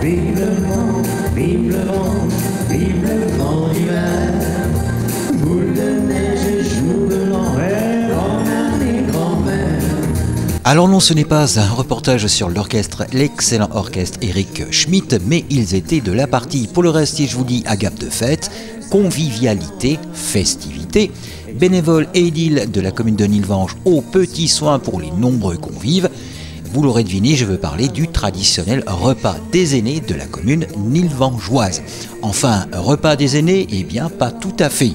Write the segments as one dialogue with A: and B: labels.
A: vive le vent, vive le vent, vive le vent d'hiver. Boule de neige et jour de l'envers, grand-mère et grand-mère.
B: Alors non, ce n'est pas un reportage sur l'orchestre, l'excellent orchestre Eric Schmitt, mais ils étaient de la partie. Pour le reste, si je vous dis agape de fête, convivialité, festivité, bénévoles et édiles de la commune de Nilvange aux petits soins pour les nombreux convives, vous l'aurez deviné, je veux parler du traditionnel repas des aînés de la commune nilvangeoise. Enfin, repas des aînés, eh bien pas tout à fait.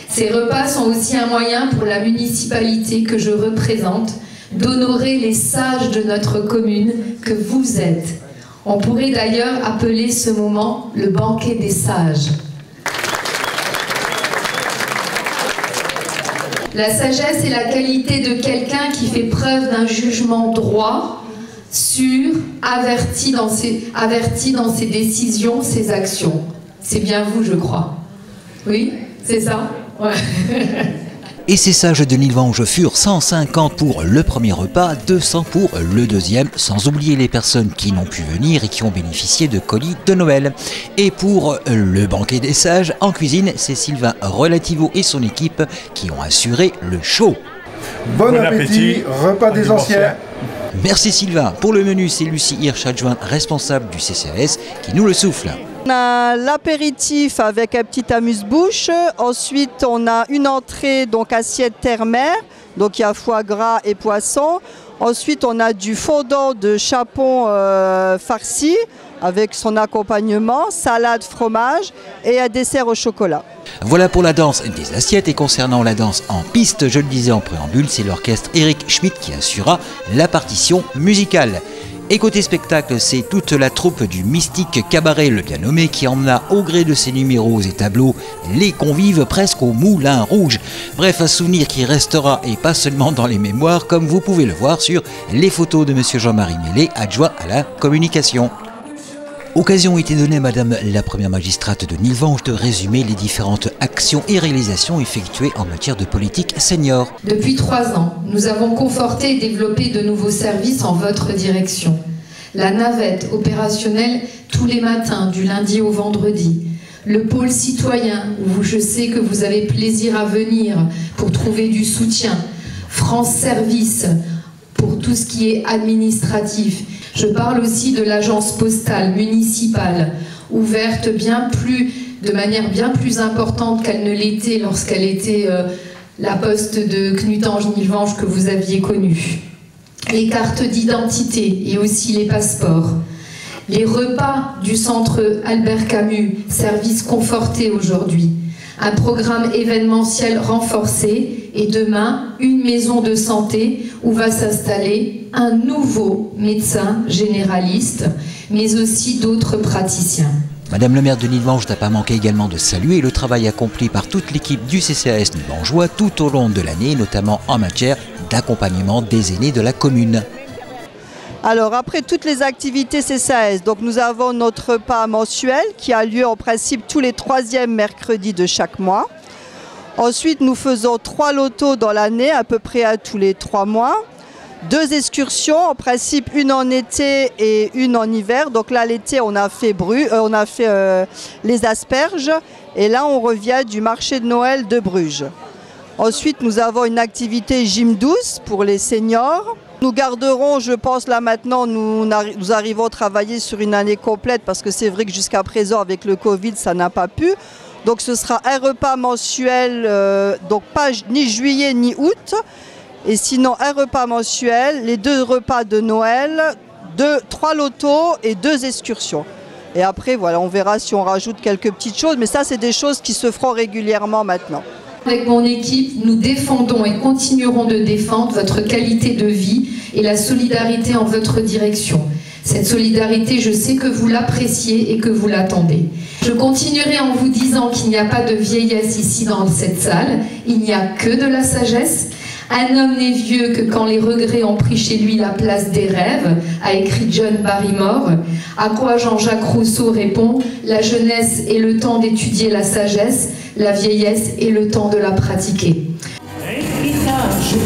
C: Ces repas sont aussi un moyen pour la municipalité que je représente d'honorer les sages de notre commune que vous êtes. On pourrait d'ailleurs appeler ce moment le banquet des sages. La sagesse est la qualité de quelqu'un qui fait preuve d'un jugement droit, sûr, averti dans ses décisions, ses actions. C'est bien vous, je crois. Oui, c'est ça? Ouais.
B: Et ces sages de Nilvange furent 150 pour le premier repas, 200 pour le deuxième, sans oublier les personnes qui n'ont pu venir et qui ont bénéficié de colis de Noël. Et pour le banquet des sages, en cuisine, c'est Sylvain Relativo et son équipe qui ont assuré le show.
D: Bon appétit, repas des anciens.
B: Merci Sylvain. Pour le menu, c'est Lucie Hirsch, adjointe responsable du CCAS, qui nous le souffle.
E: On a l'apéritif avec un petit amuse-bouche. Ensuite, on a une entrée, donc assiette terre-mer. Donc il y a foie gras et poisson. Ensuite, on a du fondant de chapon farci avec son accompagnement, salade, fromage et un dessert au chocolat.
B: Voilà pour la danse des assiettes. Et concernant la danse en piste, je le disais en préambule, c'est l'orchestre Eric Schmitt qui assurera la partition musicale. Et côté spectacle, c'est toute la troupe du Mystique Cabaret, le bien nommé, qui emmena au gré de ses numéros et tableaux les convives presque au Moulin Rouge. Bref, un souvenir qui restera et pas seulement dans les mémoires, comme vous pouvez le voir sur les photos de monsieur Jean-Marie Mélé, adjoint à la communication. Occasion était donnée à Madame la première magistrate de Nilvange de résumer les différentes actions et réalisations effectuées en matière de politique senior.
C: Depuis 3 ans, nous avons conforté et développé de nouveaux services en votre direction. La navette opérationnelle tous les matins, du lundi au vendredi. Le pôle citoyen, où je sais que vous avez plaisir à venir pour trouver du soutien. France Service, pour tout ce qui est administratif. Je parle aussi de l'agence postale municipale, ouverte de manière bien plus importante qu'elle ne l'était lorsqu'elle était la poste de Knutange-Nilvange que vous aviez connue. Les cartes d'identité et aussi les passeports. Les repas du centre Albert Camus, service conforté aujourd'hui. Un programme événementiel renforcé et demain, une maison de santé où va s'installer un nouveau médecin généraliste, mais aussi d'autres praticiens.
B: Madame le maire de Nilvange n'a pas manqué également de saluer le travail accompli par toute l'équipe du CCAS nilvangeois tout au long de l'année, notamment en matière d'accompagnement des aînés de la commune.
E: Alors après toutes les activités CCAS, donc nous avons notre repas mensuel qui a lieu en principe tous les 3e mercredis de chaque mois. Ensuite nous faisons 3 lotos dans l'année, à peu près à tous les 3 mois. 2 excursions, en principe une en été et une en hiver. Donc là l'été on a fait les asperges et là on revient du marché de Noël de Bruges. Ensuite nous avons une activité gym douce pour les seniors. Nous garderons, je pense là maintenant, nous arrivons à travailler sur une année complète parce que c'est vrai que jusqu'à présent avec le Covid ça n'a pas pu. Donc ce sera un repas mensuel, donc pas ni juillet ni août. Et sinon un repas mensuel, les 2 repas de Noël, 3 lotos et 2 excursions. Et après voilà, on verra si on rajoute quelques petites choses, mais ça c'est des choses qui se feront régulièrement maintenant.
C: Avec mon équipe, nous défendons et continuerons de défendre votre qualité de vie et la solidarité en votre direction. Cette solidarité, je sais que vous l'appréciez et que vous l'attendez. Je continuerai en vous disant qu'il n'y a pas de vieillesse ici dans cette salle, il n'y a que de la sagesse. Un homme n'est vieux que quand les regrets ont pris chez lui la place des rêves, a écrit John Barrymore. À quoi Jean-Jacques Rousseau répond: la jeunesse est le temps d'étudier la sagesse, la vieillesse est le temps de la pratiquer.
A: Et je